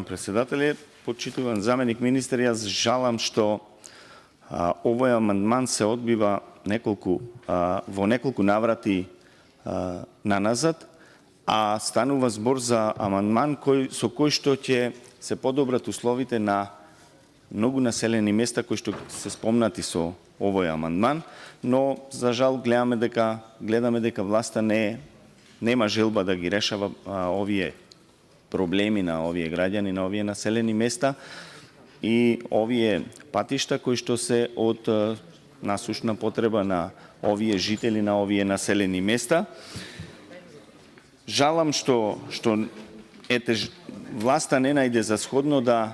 председателе. Почитуван заменик министер, јас жалам што овој амандман се одбива во неколку наврати наназад, а станува збор за амандман со кој што ќе се подобрат условите на многу населени места кои што се спомнати со овој амандман, но за жал гледаме дека власта нема желба да ги решава овие проблеми на овие граѓани, на овие населени места и овие патишта кои што се од насушна потреба на овие жители на овие населени места. Жалам што власта не најде за сходно да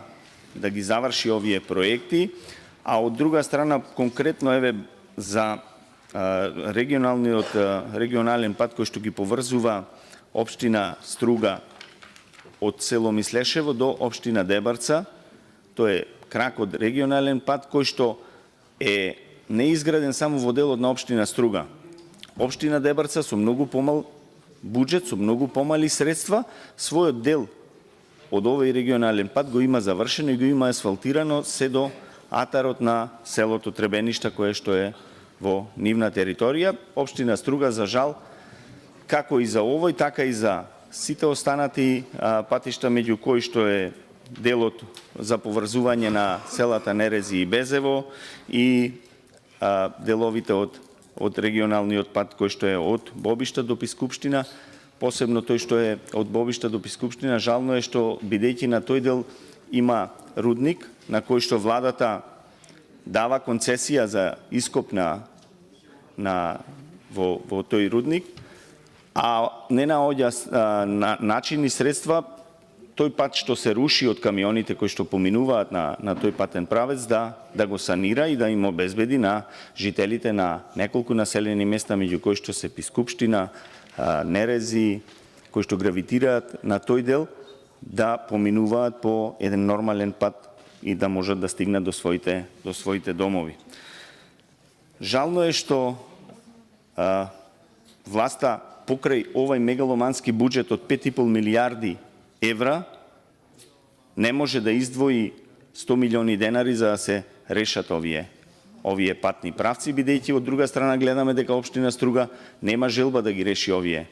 ги заврши овие проекти, а од друга страна конкретно за регионален пат кој што ги поврзува општина Струга од село Мислешево до општина Дебарца. Тој е крак од регионален пат кој што е неизграден само во делот на општина Струга. Општина Дебарца со многу помал буџет, со многу помали средства, својот дел од овој регионален пат го има завршено и го има асфалтирано се до атарот на селото Требеништа, кое што е во нивна територија. Општина Струга, за жал, како и за овој, така и за сите останати патишта, меѓу кои што е делот за поврзување на селата Нерези и Безево и деловите од регионалниот пат кој што е од Бобишта до Пискупштина, посебно тој што е од Бобишта до Пискупштина. Жално е што, бидејќи на тој дел има рудник на кој што владата дава концесија за ископ во тој рудник, а не наоѓа начини средства тој пат што се руши од камионите кои што поминуваат на тој патен правец да го санира и да им обезбеди на жителите на неколку населени места, меѓу кои што се Пискупштина, Нерези, кои што гравитираат на тој дел, да поминуваат по еден нормален пат и да можат да стигнат до своите домови. Жално е што власта покрај овај мегаломански буџет од 5,5 милијарди евра не може да издвои 100 милиони денари за да се решат овие патни правци, бидејќи од друга страна гледаме дека општина Струга нема желба да ги реши овие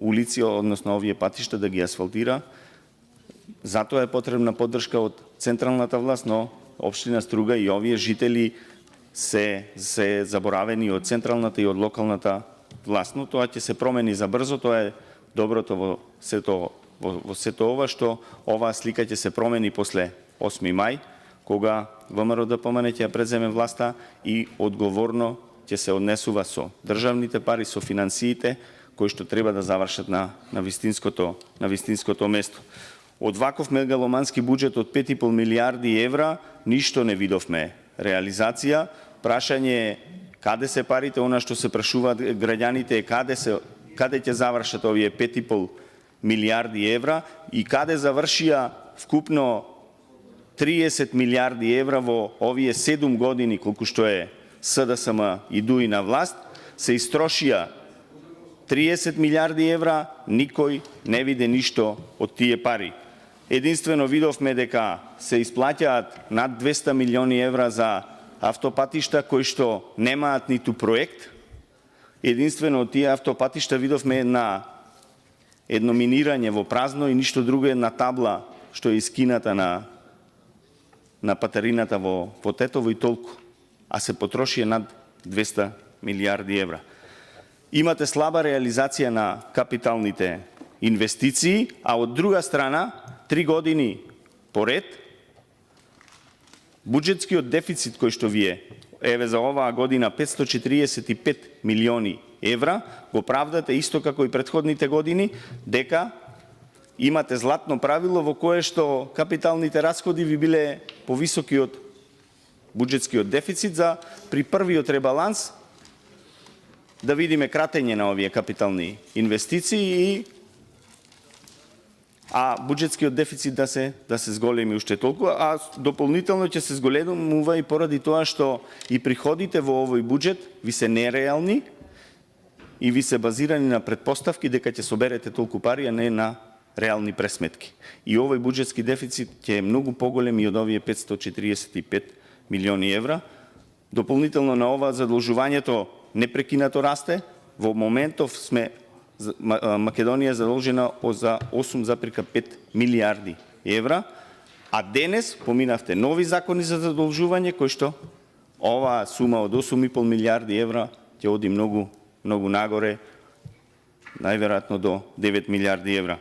улици, односно овие патишта да ги асфалтира. Затоа е потребна поддршка од централната власт, но општина Струга и овие жители се заборавени од централната и од локалната власт. Но тоа ќе се промени за брзо, тоа е доброто во сето ова, што оваа слика ќе се промени после 8 мај, кога ВМРО-ДПМН ќе ја преземе власта и одговорно ќе се однесува со државните пари, со финансиите, кои што треба да завршат на вистинското место. Од ваков мегаломански буџет од 5,5 милијарди евра ништо не видовме реализација. Прашање е каде се парите, она што се прашуваат граѓаните е каде ќе завршат овие 5,5 милијарди евра и каде завршија вкупно 30 милијарди евра во овие 7 години, колку што е СДСМ и ДУИ на власт, се истрошија 30 милијарди евра, никој не виде ништо од тие пари. Единствено видовме дека се исплаќаат над 200 милиони евра за автопатишта кои што немаат ниту проект. Единствено од тие автопатишта видовме едно минирање во празно и ништо друго, една табла што е искината на патарината во Тетово и толку, а се потроши над 200 милијарди евра. Имате слаба реализација на капиталните инвестиции, а од друга страна 3 години поред буџетскиот дефицит кој што ви е за оваа година 545 милиони евра, го правдате исто како и претходните години, дека имате златно правило во кое што капиталните расходи ви биле повисоки од буџетскиот дефицит, за при првиот ребаланс да видиме кратење на овие капитални инвестиции, а буџетскиот дефицит да се зголеми уште толку, а дополнително ќе се зголемува и поради тоа што и приходите во овој буџет ви се нереални и ви се базирани на претпоставки дека ќе соберете толку пари, а не на реални пресметки. И овој буџетски дефицит ќе е многу поголем и од овие 545 милиони евра. Дополнително на ова задолжувањето непрекинато расте. Во моментов сме Македонија задолжена за 8,5 милиарди евра, а денес поминавте нови закони за задолжување кои што оваа сума од 8,5 милиарди евра ќе оди многу нагоре, најверојатно до 9 милиарди евра.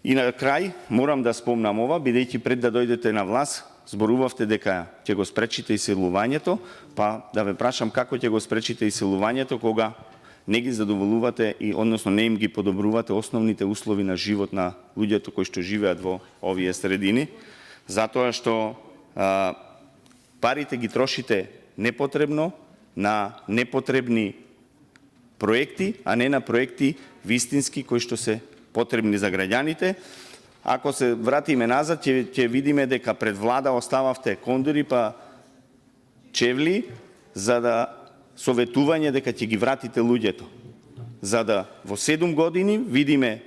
И на крај морам да спомнам ова, бидејќи пред да дојдете на власт, зборувавте дека ќе го спречите иселувањето, па да ве прашам како ќе го спречите иселувањето кога не ги задоволувате и односно не им ги подобрувате основните услови на живот на луѓето кои што живеат во овие средини, затоа што парите ги трошите непотребно на непотребни проекти, а не на проекти вистински кои што се потребни за граѓаните. Ако се вратиме назад, ќе видиме дека пред влада остававте кондори па чевли за да советување дека ќе ги вратите луѓето. За да во 7 години видиме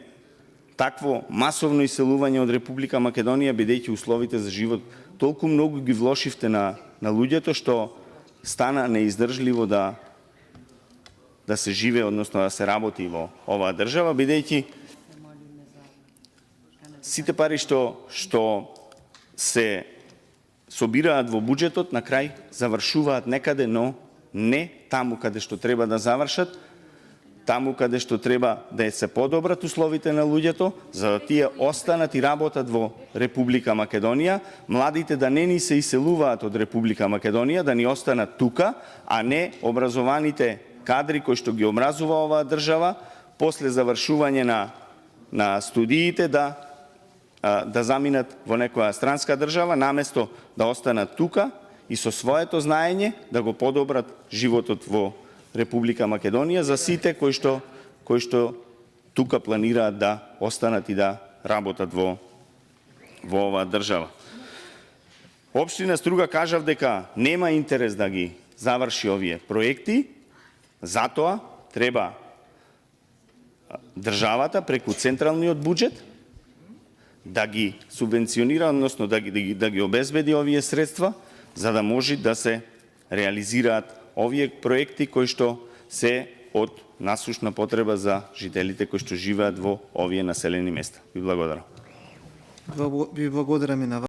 такво масовно иселување од Република Македонија, бидејќи условите за живот толку многу ги влошивте на луѓето што стана неиздржливо да се живее, односно да се работи во оваа држава, бидејќи сите пари што се собираат во буџетот на крај завршуваат некаде, но не таму каде што треба да завршат, таму каде што треба да се подобрат условите на луѓето, за да тие останат и работат во Република Македонија, младите да не ни се иселуваат од Република Македонија, да ни останат тука, а не образованите кадри кои што ги образува оваа држава, после завршување на студиите да заминат во некоја странска држава, наместо да останат тука и со своето знаење да го подобрат животот во Република Македонија за сите кои што тука планираат да останат и да работат во оваа држава. Општина Струга кажав дека нема интерес да ги заврши овие проекти, затоа треба државата преку централниот буџет да ги субвенционира, односно да ги обезбеди овие средства, за да може да се реализираат овие проекти кои што се од насушна потреба за жителите кои што живеат во овие населени места. Ви благодарам. Ви благодарам и на